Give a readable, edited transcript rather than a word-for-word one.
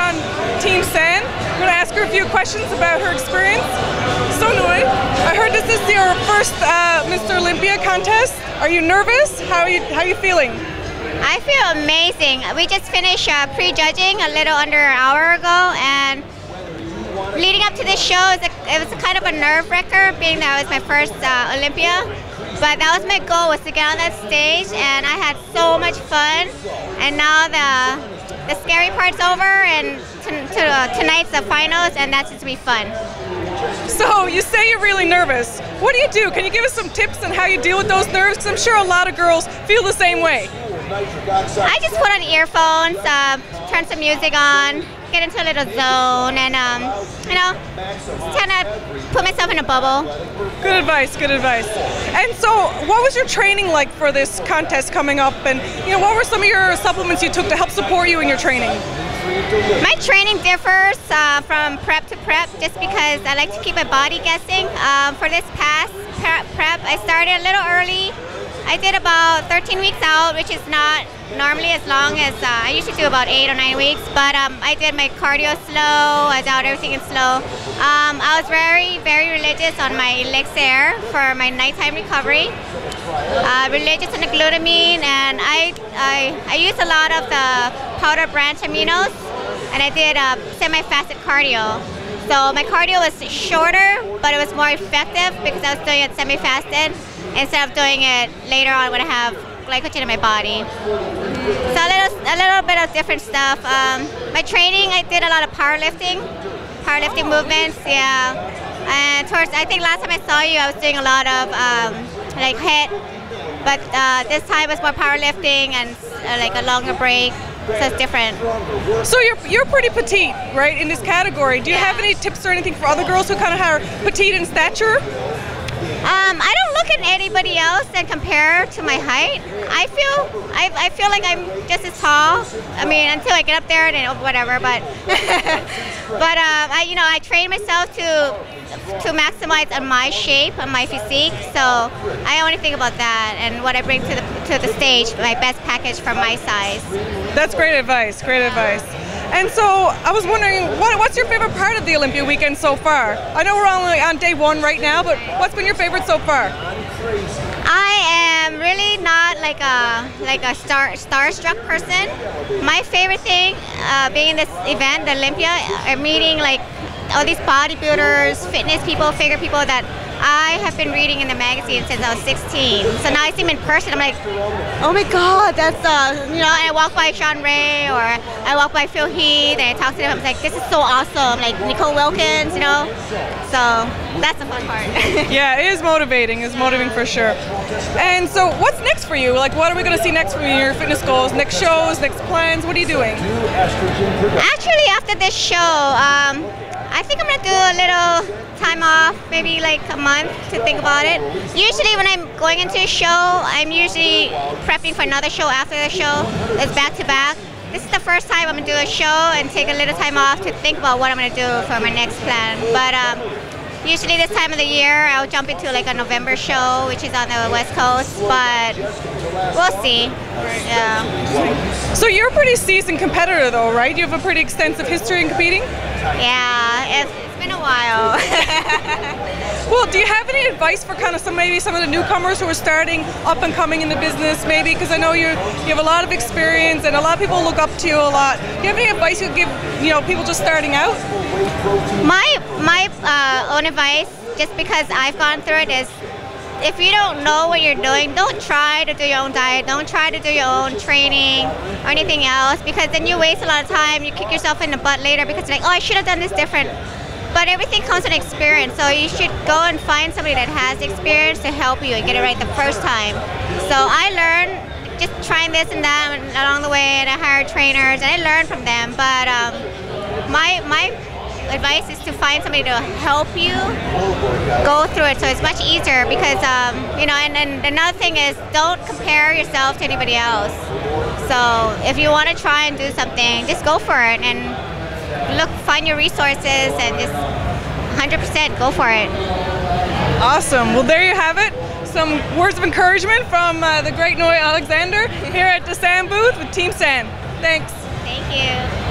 on Team San. I'm going to ask her a few questions about her experience. So Noy, I heard this is your first Mr. Olympia contest. Are you nervous? How are you feeling? I feel amazing. We just finished pre-judging a little under an hour ago, and leading up to this show, it was kind of a nerve-wrecker, being that it was my first Olympia. But that was my goal, was to get on that stage, and I had so much fun. And now the scary part's over, and tonight's the finals, and that's just to be fun. So you say you're really nervous. What do you do? Can you give us some tips on how you deal with those nerves? Because I'm sure a lot of girls feel the same way. I just put on earphones, turn some music on, get into a little zone, and you know, kind of put myself in a bubble. Good advice, good advice. And so, what was your training like for this contest coming up? And you know, what were some of your supplements you took to help support you in your training? My training differs from prep to prep, just because I like to keep my body guessing. For this past prep, I started a little early. I did about 13 weeks out, which is not normally as long as I usually do about 8 or 9 weeks. But I did my cardio slow. I did everything in slow. I was very, very religious on my elixir for my nighttime recovery. Religious on the glutamine, and I used a lot of the powder branch aminos, and I did semi-fasted cardio. So my cardio was shorter, but it was more effective because I was doing it semi-fasted instead of doing it later on when I have glycogen in my body. So a little bit of different stuff. My training, I did a lot of powerlifting movements, yeah. And I think last time I saw you, I was doing a lot of like HIIT, but this time was more powerlifting and like a longer break. So it's different. So you're pretty petite, right, in this category. Do you have any tips or anything for other girls who kind of are petite in stature? I don't look at anybody else and compare to my height. I feel like I'm just as tall. I mean, until I get up there, and whatever. But I train myself to maximize on my shape, on my physique. So I only think about that and what I bring to the stage, my best package for my size. That's great advice. Great advice. And so I was wondering, what's your favorite part of the Olympia weekend so far? I know we're only on day 1 right now, but what's been your favorite so far? I am really not like a starstruck person. My favorite thing, being in this event, the Olympia, meeting like all these bodybuilders, fitness people, figure people that I have been reading in the magazine since I was 16. So now I see them in person, I'm like, oh my God, that's you know. And I walk by Sean Ray, or I walk by Phil Heath, and I talk to them. I'm like, this is so awesome, like Nicole Wilkins, you know. So that's the fun part. Yeah, it is motivating. It's motivating for sure. And so, what's next for you? Like, what are we going to see next from your fitness goals? Next shows, next plans? What are you doing? Actually, after this show, I think I'm gonna do a little time off, maybe like a month to think about it. Usually when I'm going into a show, I'm usually prepping for another show after the show. It's back to back. This is the first time I'm gonna do a show and take a little time off to think about what I'm gonna do for my next plan. But usually this time of the year, I'll jump into like a November show, which is on the West Coast, but we'll see. Yeah. So you're a pretty seasoned competitor though, right? You have a pretty extensive history in competing? Yeah, it's been a while. Well, do you have any advice for kind of maybe some of the newcomers who are starting up and coming in the business, maybe? Because I know you have a lot of experience and a lot of people look up to you a lot. Do you have any advice you give, you know, people just starting out? My own advice, just because I've gone through it, is if you don't know what you're doing, don't try to do your own diet, don't try to do your own training or anything else, because then you waste a lot of time, you kick yourself in the butt later because you're like, oh, I should have done this different. But everything comes with experience, so you should go and find somebody that has experience to help you and get it right the first time. So I learned just trying this and that along the way, and I hired trainers and I learned from them. But my advice is to find somebody to help you go through it, so it's much easier. Because you know, and another thing is, don't compare yourself to anybody else. So if you want to try and do something, just go for it and find your resources and just 100% go for it. Awesome. Well, there you have it. Some words of encouragement from the great Noy Alexander here at the San booth with Team San. Thanks. Thank you.